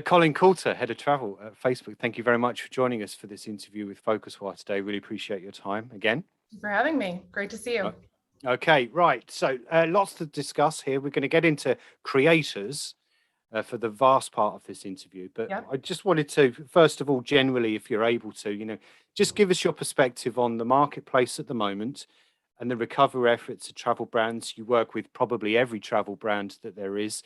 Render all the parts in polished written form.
Colleen Coulter, Head of Travel at Facebook. Thank you very much for joining us for this interview with PhocusWire today. Really appreciate your time again. Thank you for having me. Great to see you. Okay, right. So lots to discuss here. We're going to get into creators for the vast part of this interview. But Yep. I just wanted to, first of all, generally, if you're able to, just give us your perspective on the marketplace at the moment and the recovery efforts of travel brands. You work with probably every travel brand that there is.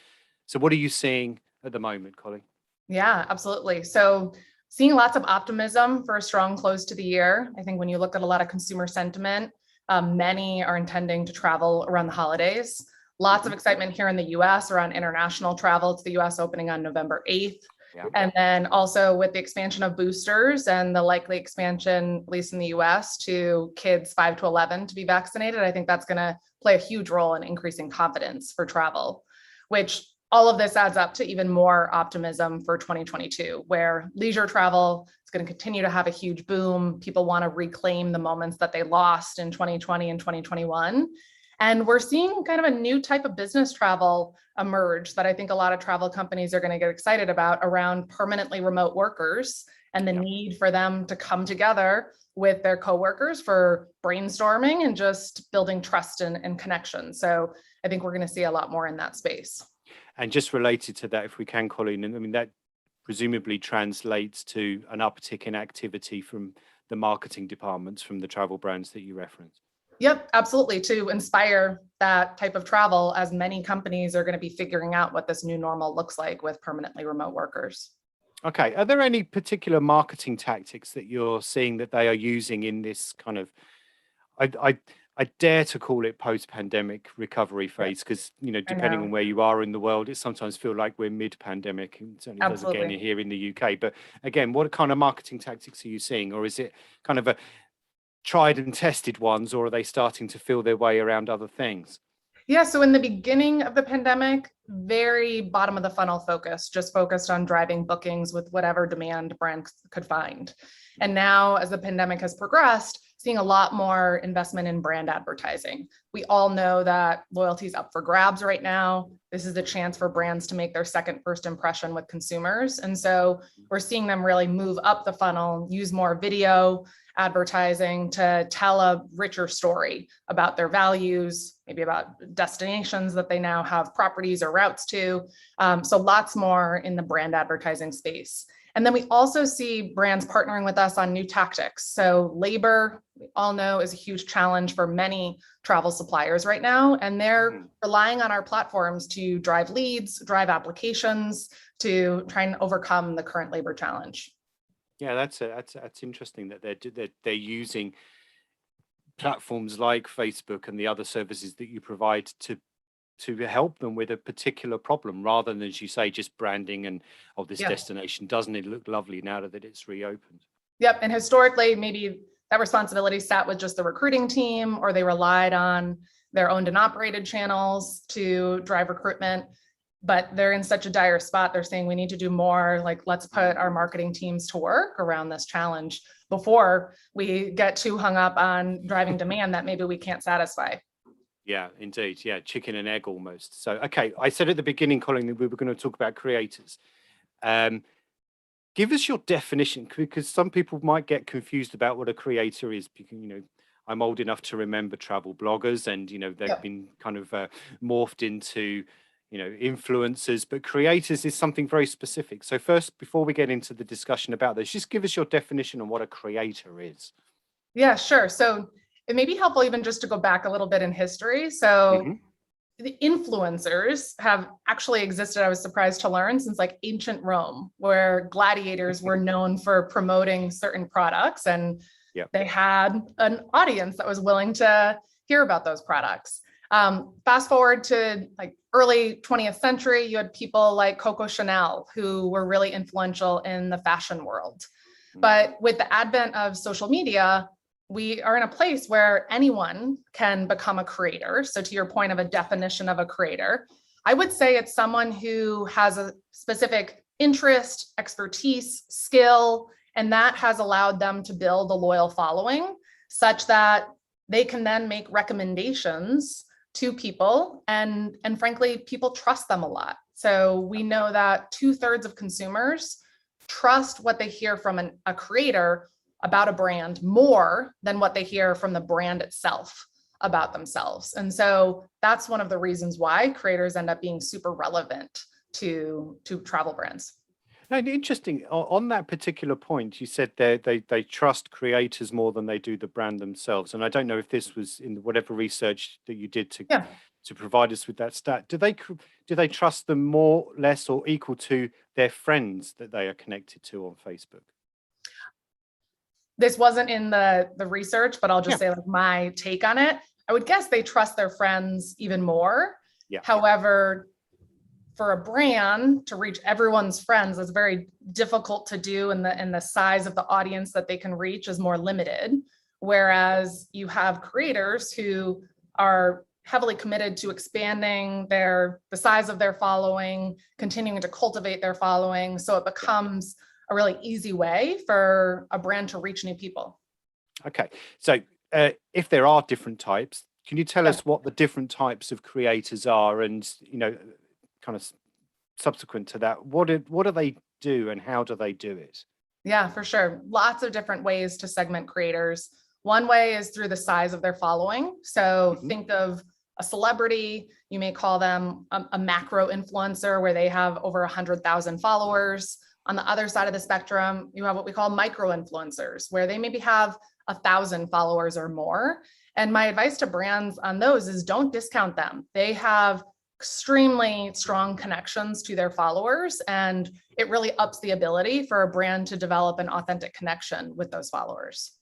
So what are you seeing at the moment, Colleen? Yeah, absolutely. So seeing lots of optimism for a strong close to the year. I think when you look at a lot of consumer sentiment, many are intending to travel around the holidays. Lots of excitement here in the US around international travel to the US opening on November 8th. Yeah. And then also with the expansion of boosters and the likely expansion, at least in the US, to kids 5 to 11 to be vaccinated, I think that's going to play a huge role in increasing confidence for travel, which all of this adds up to even more optimism for 2022, where leisure travel is going to continue to have a huge boom. People want to reclaim the moments that they lost in 2020 and 2021. And we're seeing kind of a new type of business travel emerge that I think a lot of travel companies are going to get excited about around permanently remote workers and the need for them to come together with their coworkers for brainstorming and just building trust and connection. So I think we're going to see a lot more in that space. And just related to that, if we can, Colleen, I mean, that presumably translates to an uptick in activity from the marketing departments from the travel brands that you referenced. Yep, absolutely. To inspire that type of travel, as many companies are going to be figuring out what this new normal looks like with permanently remote workers. Okay. Are there any particular marketing tactics that you're seeing that they are using in this kind of, I dare to call it post-pandemic recovery phase, because, depending on where you are in the world, it sometimes feels like we're mid-pandemic, and certainly does again here in the UK. But again, what kind of marketing tactics are you seeing? Or is it kind of a tried and tested ones, or are they starting to feel their way around other things? Yeah, so in the beginning of the pandemic, very bottom of the funnel focus, just focused on driving bookings with whatever demand brands could find. And now as the pandemic has progressed, seeing a lot more investment in brand advertising. We all know that loyalty is up for grabs right now. This is a chance for brands to make their first impression with consumers. And so we're seeing them really move up the funnel, use more video advertising to tell a richer story about their values, maybe about destinations that they now have properties or routes to. So lots more in the brand advertising space. And then we also see brands partnering with us on new tactics. So labor, we all know, is a huge challenge for many travel suppliers right now. And they're relying on our platforms to drive leads, drive applications, to try and overcome the current labor challenge. Yeah, that's interesting that they're using platforms like Facebook and the other services that you provide to help them with a particular problem, rather than, as you say, just branding and, oh, this destination, doesn't it look lovely now that it's reopened? Yep. And historically, maybe that responsibility sat with just the recruiting team, or they relied on their owned and operated channels to drive recruitment. But they're in such a dire spot. They're saying we need to do more. Like, let's put our marketing teams to work around this challenge before we get too hung up on driving demand that maybe we can't satisfy. Yeah, indeed. Yeah, chicken and egg almost. So, okay, I said at the beginning, Colin, that we were going to talk about creators. Give us your definition, because some people might get confused about what a creator is. Because, I'm old enough to remember travel bloggers, and they've been kind of morphed into influencers, but creators is something very specific. So first, before we get into the discussion about this, just give us your definition on what a creator is. Yeah, sure. So it may be helpful even just to go back a little bit in history. So the influencers have actually existed, I was surprised to learn, since like ancient Rome, where gladiators were known for promoting certain products, and they had an audience that was willing to hear about those products. Fast forward to like early 20th century, you had people like Coco Chanel, who were really influential in the fashion world. But with the advent of social media, we are in a place where anyone can become a creator. So to your point of a definition of a creator, I would say it's someone who has a specific interest, expertise, skill, and that has allowed them to build a loyal following such that they can then make recommendations to people, and frankly, people trust them a lot. So we know that 2/3 of consumers trust what they hear from a creator about a brand more than what they hear from the brand itself about themselves. And so that's one of the reasons why creators end up being super relevant to travel brands. No, interesting. On that particular point, you said they trust creators more than they do the brand themselves. And I don't know if this was in whatever research that you did Yeah. to provide us with that stat. Do they trust them more, less, or equal to their friends that they are connected to on Facebook? This wasn't in the research, but I'll just say like my take on it. I would guess they trust their friends even more. Yeah. However, for a brand to reach everyone's friends is very difficult to do, and the size of the audience that they can reach is more limited. Whereas you have creators who are heavily committed to expanding the size of their following, continuing to cultivate their following. So it becomes a really easy way for a brand to reach new people. Okay. So if there are different types, can you tell us what the different types of creators are, and, kind of subsequent to that, what do they do and how do they do it? Yeah, for sure. Lots of different ways to segment creators. One way is through the size of their following. So think of a celebrity, you may call them a macro influencer where they have over 100,000 followers. On the other side of the spectrum, you have what we call micro influencers, where they maybe have 1,000 followers or more. And my advice to brands on those is don't discount them. They have extremely strong connections to their followers, and it really ups the ability for a brand to develop an authentic connection with those followers.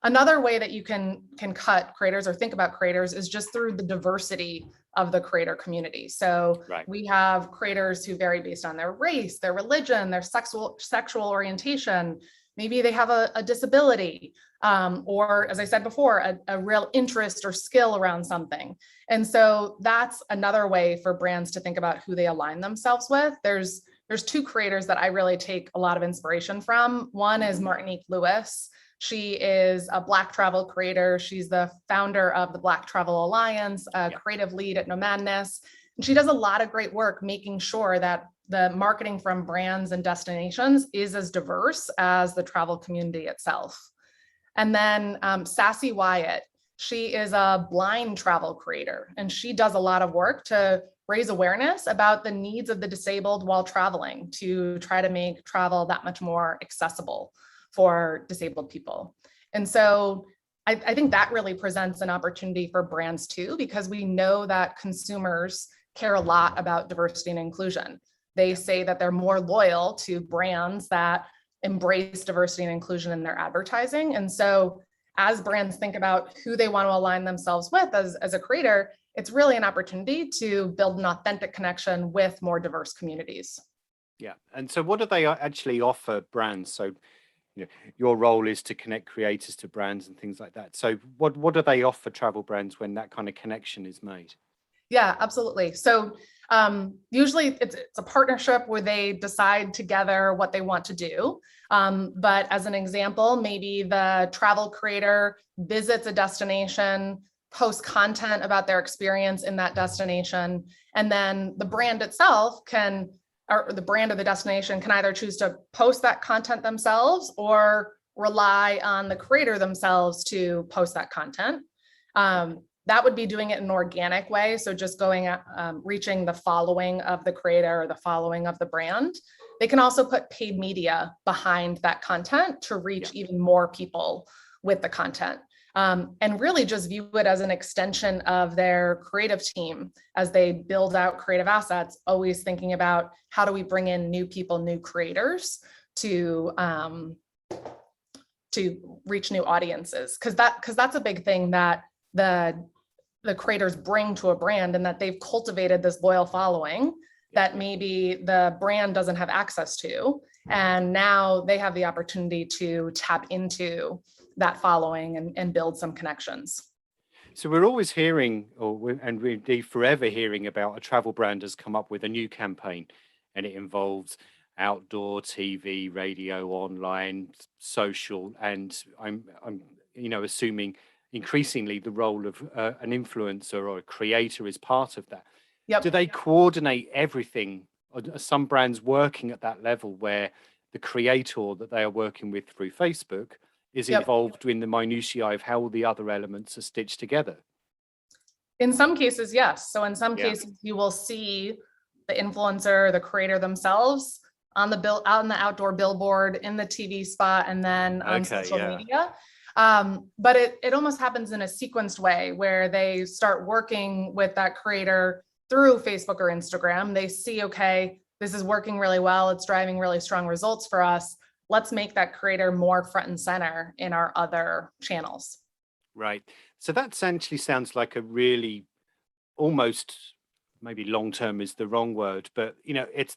Another way that you can cut creators or think about creators is just through the diversity of the creator community. So we have creators who vary based on their race, their religion, their sexual orientation. Maybe they have a disability, or as I said before, a real interest or skill around something. And so that's another way for brands to think about who they align themselves with. There's two creators that I really take a lot of inspiration from. One is Martinique Lewis. She is a Black travel creator. She's the founder of the Black Travel Alliance, a creative lead at Nomadness. And she does a lot of great work making sure that the marketing from brands and destinations is as diverse as the travel community itself. And then Sassy Wyatt, she is a blind travel creator, and she does a lot of work to raise awareness about the needs of the disabled while traveling to try to make travel that much more accessible for disabled people. And so I think that really presents an opportunity for brands too, because we know that consumers care a lot about diversity and inclusion. They say that they're more loyal to brands that embrace diversity and inclusion in their advertising. And so as brands think about who they want to align themselves with as a creator, it's really an opportunity to build an authentic connection with more diverse communities. Yeah. And so what do they actually offer brands? So your role is to connect creators to brands and things like that. So what do they offer travel brands when that kind of connection is made? Yeah, absolutely. So usually it's a partnership where they decide together what they want to do. But as an example, maybe the travel creator visits a destination, posts content about their experience in that destination, and then the brand itself or the brand of the destination can either choose to post that content themselves or rely on the creator themselves to post that content. That would be doing it in an organic way. So just reaching the following of the creator or the following of the brand. They can also put paid media behind that content to reach even more people with the content. And really just view it as an extension of their creative team as they build out creative assets, always thinking about how do we bring in new people, new creators to reach new audiences. Because that's a big thing that the creators bring to a brand, and that they've cultivated this loyal following that maybe the brand doesn't have access to. And now they have the opportunity to tap into that following and build some connections. So we're always hearing, and we're indeed forever hearing about a travel brand has come up with a new campaign, and it involves outdoor, TV, radio, online, social, and I'm assuming increasingly the role of an influencer or a creator is part of that. Yep. Do they coordinate everything? Or are some brands working at that level where the creator that they are working with through Facebook is Yep. involved in the minutiae of how all the other elements are stitched together? In some cases, yes. So in some Yeah. cases, you will see the influencer, the creator themselves on the out in the outdoor billboard, in the TV spot, and then on social media. But it almost happens in a sequenced way where they start working with that creator through Facebook or Instagram. They see, okay, this is working really well. It's driving really strong results for us. Let's make that creator more front and center in our other channels. Right. So that essentially sounds like a really almost, maybe long term is the wrong word, but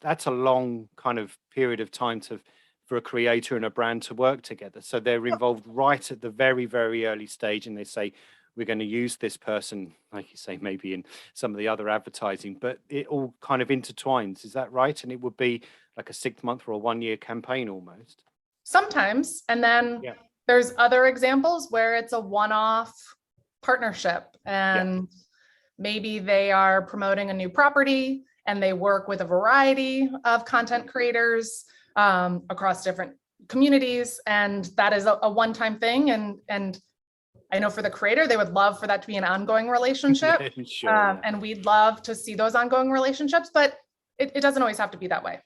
that's a long kind of period of time for a creator and a brand to work together. So they're involved right at the very, very early stage, and they say, we're going to use this person, like you say, maybe in some of the other advertising, but it all kind of intertwines. Is that right? And it would be like a 6-month or a 1-year campaign almost. Sometimes. And then there's other examples where it's a one-off partnership, and maybe they are promoting a new property and they work with a variety of content creators across different communities. And that is a one-time thing. And I know for the creator, they would love for that to be an ongoing relationship. Sure, and we'd love to see those ongoing relationships, but it doesn't always have to be that way.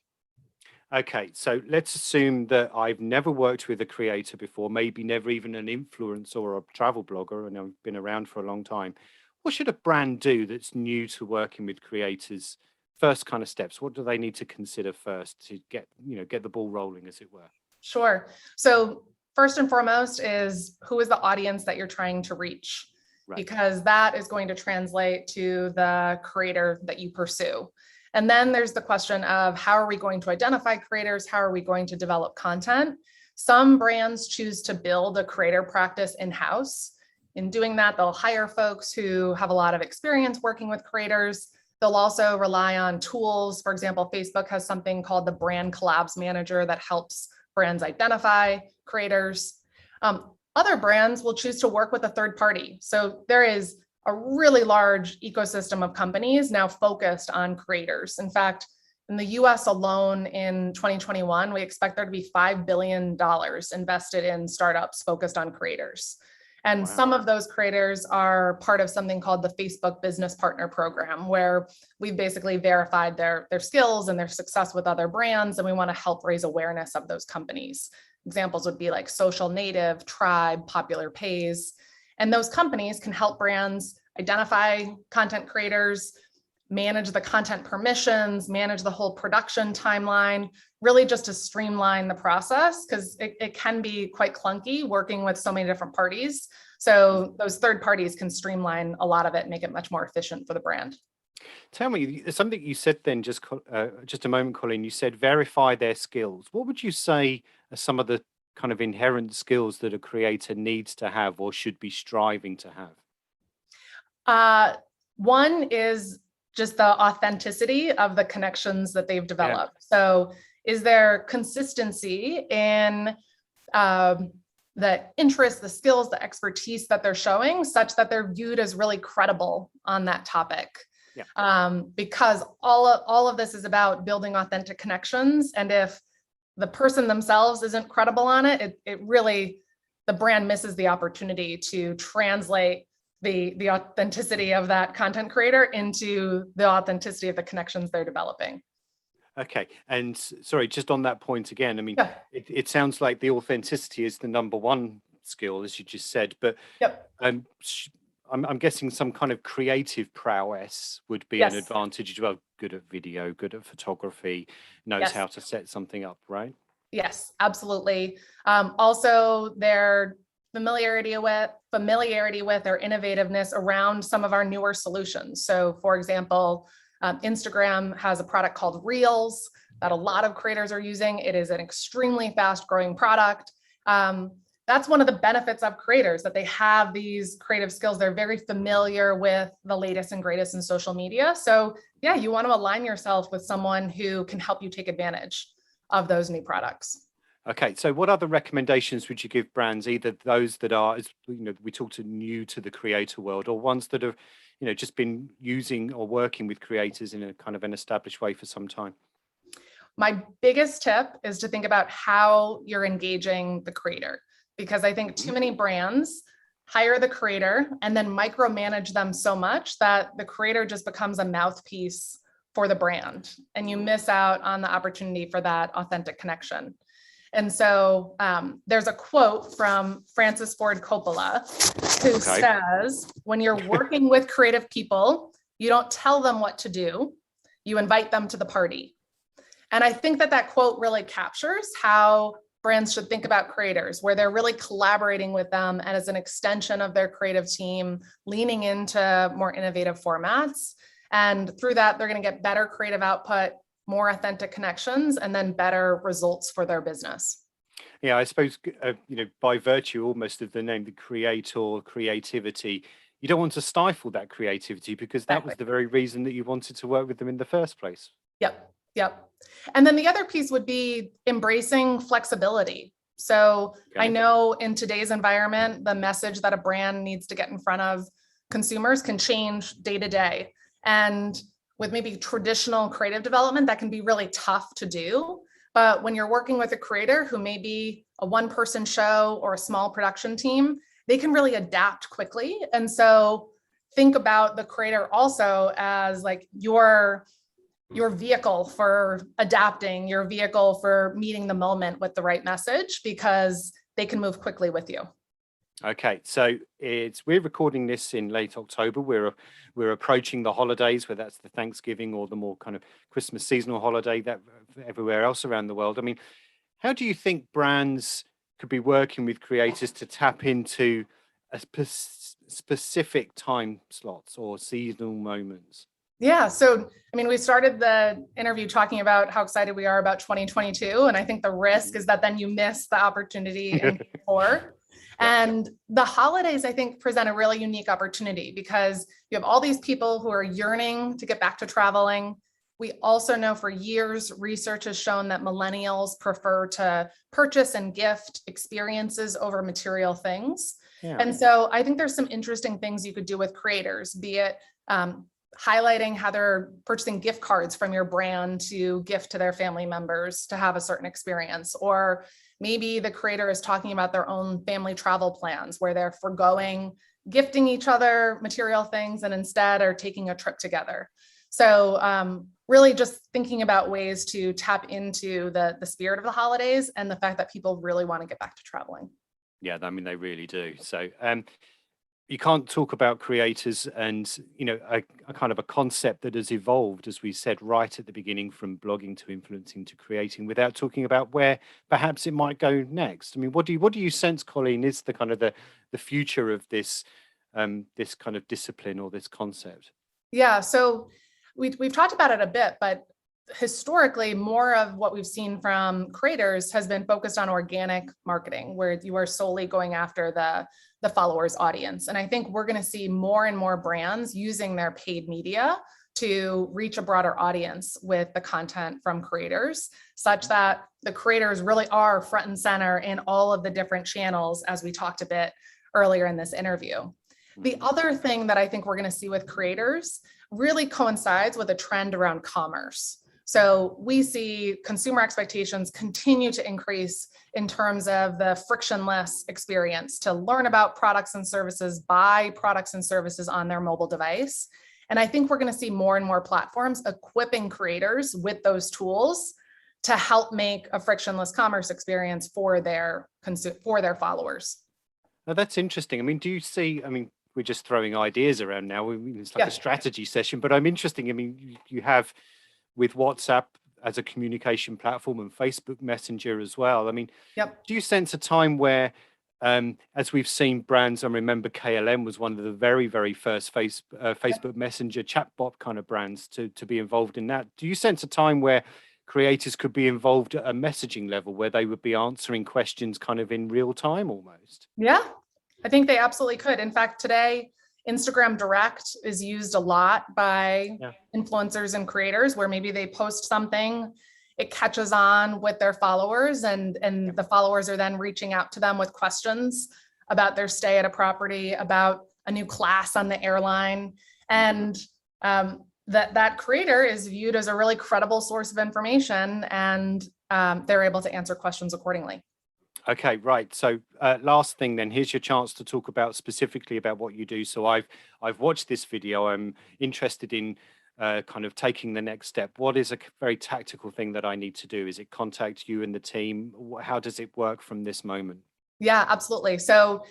Okay, so let's assume that I've never worked with a creator before, maybe never even an influencer or a travel blogger, and I've been around for a long time. What should a brand do that's new to working with creators? First kind of steps, what do they need to consider first to get the ball rolling, as it were? Sure. So first and foremost is, who is the audience that you're trying to reach? Right. Because that is going to translate to the creator that you pursue. And then there's the question of, how are we going to identify creators? How are we going to develop content? Some brands choose to build a creator practice in-house. In doing that, they'll hire folks who have a lot of experience working with creators. They'll also rely on tools. For example, Facebook has something called the Brand Collabs Manager that helps brands identify creators. Other brands will choose to work with a third party. So there is a really large ecosystem of companies now focused on creators. In fact, in the US alone in 2021, we expect there to be $5 billion invested in startups focused on creators. And wow. Some of those creators are part of something called the Facebook Business Partner Program, where we've basically verified their skills and their success with other brands, and we want to help raise awareness of those companies. Examples would be like Social Native, Tribe, Popular Pays. And those companies can help brands identify content creators, manage the content permissions, manage the whole production timeline, really just to streamline the process, because it can be quite clunky working with so many different parties. So those third parties can streamline a lot of it and make it much more efficient for the brand. Tell me, something you said then just a moment, Colleen, you said verify their skills. What would you say are some of the kind of inherent skills that a creator needs to have or should be striving to have? One is just the authenticity of the connections that they've developed. Yeah. So is there consistency in the interest, the skills, the expertise that they're showing, such that they're viewed as really credible on that topic? Yeah. Because all of this is about building authentic connections. And if the person themselves isn't credible on it, it really, the brand misses the opportunity to translate the authenticity of that content creator into the authenticity of the connections they're developing. Okay. And sorry, just on that point again, I mean, it sounds like the authenticity is the number one skill, as you just said, but I'm guessing some kind of creative prowess would be an advantage as well. Good at video, good at photography, knows how to set something up, right? Yes, absolutely. Also, their familiarity with or innovativeness around some of our newer solutions. So for example, Instagram has a product called Reels that a lot of creators are using. It is an extremely fast growing product. That's one of the benefits of creators, that they have these creative skills. They're very familiar with the latest and greatest in social media. So yeah, you want to align yourself with someone who can help you take advantage of those new products. Okay, so what other recommendations would you give brands, either those that are, as we talked to, new to the creator world, or ones that have, just been using or working with creators in a kind of an established way for some time? My biggest tip is to think about how you're engaging the creator, because I think too many brands hire the creator and then micromanage them so much that the creator just becomes a mouthpiece for the brand, and you miss out on the opportunity for that authentic connection. And so there's a quote from Francis Ford Coppola who says, when you're working with creative people, you don't tell them what to do, you invite them to the party. And I think that quote really captures how brands should think about creators, where they're really collaborating with them and as an extension of their creative team, leaning into more innovative formats. And through that, they're going to get better creative output, more authentic connections, and then better results for their business. Yeah, I suppose, by virtue almost of the name, the creator, creativity, you don't want to stifle that creativity, because that was the very reason that you wanted to work with them in the first place. Yep. And then the other piece would be embracing flexibility. So I know in today's environment, the message that a brand needs to get in front of consumers can change day to day. And with maybe traditional creative development, that can be really tough to do. But when you're working with a creator who may be a one-person show or a small production team, they can really adapt quickly. And so think about the creator also as like your vehicle for adapting, your vehicle for meeting the moment with the right message, because they can move quickly with you. Okay, so we're recording this in late October. We're approaching the holidays, whether that's the Thanksgiving or the more kind of Christmas seasonal holiday that everywhere else around the world. I mean, how do you think brands could be working with creators to tap into a specific time slots or seasonal moments? Yeah. So, I mean, we started the interview talking about how excited we are about 2022. And I think the risk is that then you miss the opportunity in Q4. And the holidays, I think, present a really unique opportunity, because you have all these people who are yearning to get back to traveling. We also know for years, research has shown that millennials prefer to purchase and gift experiences over material things. Yeah. And so I think there's some interesting things you could do with creators, be it highlighting how they're purchasing gift cards from your brand to gift to their family members to have a certain experience. Or maybe the creator is talking about their own family travel plans where they're forgoing gifting each other material things and instead are taking a trip together. So really just thinking about ways to tap into the spirit of the holidays and the fact that people really want to get back to traveling. Yeah, I mean, they really do. So you can't talk about creators and, a kind of a concept that has evolved, as we said right at the beginning, from blogging to influencing to creating, without talking about where perhaps it might go next. I mean, what do you sense, Colleen, is the kind of the future of this this kind of discipline or this concept? Yeah, so we've talked about it a bit, but historically, more of what we've seen from creators has been focused on organic marketing, where you are solely going after the followers audience. And I think we're going to see more and more brands using their paid media to reach a broader audience with the content from creators, such that the creators really are front and center in all of the different channels, as we talked a bit earlier in this interview. The other thing that I think we're going to see with creators really coincides with a trend around commerce. So we see consumer expectations continue to increase in terms of the frictionless experience to learn about products and services, buy products and services on their mobile device. And I think we're going to see more and more platforms equipping creators with those tools to help make a frictionless commerce experience for their followers. Now, that's interesting. I mean, do you see, we're just throwing ideas around now. It's like a strategy session, but I'm interested. I mean, you have with WhatsApp as a communication platform and Facebook Messenger as well. I mean, do you sense a time where, as we've seen brands, I remember KLM was one of the very, very first Facebook Messenger chatbot kind of brands to be involved in that. Do you sense a time where creators could be involved at a messaging level where they would be answering questions kind of in real time almost? Yeah, I think they absolutely could. In fact, today, Instagram Direct is used a lot by influencers and creators, where maybe they post something it catches on with their followers, and the followers are then reaching out to them with questions about their stay at a property, about a new class on the airline. And that creator is viewed as a really credible source of information, and they're able to answer questions accordingly. Okay, right. So last thing then, here's your chance to talk about specifically about what you do. So I've watched this video. I'm interested in kind of taking the next step. What is a very tactical thing that I need to do? Is it contact you and the team? How does it work from this moment? Yeah, absolutely. So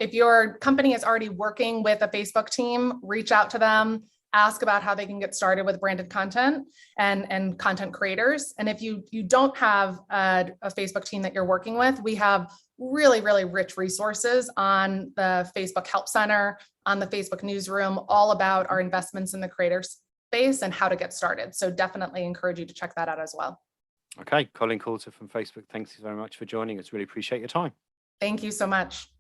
if your company is already working with a Facebook team, reach out to them, ask about how they can get started with branded content and content creators. And if you don't have a Facebook team that you're working with, we have really, really rich resources on the Facebook Help Center, on the Facebook Newsroom, all about our investments in the creator space and how to get started. So definitely encourage you to check that out as well. Okay, Colleen Coulter from Facebook, thanks very much for joining us. Really appreciate your time. Thank you so much.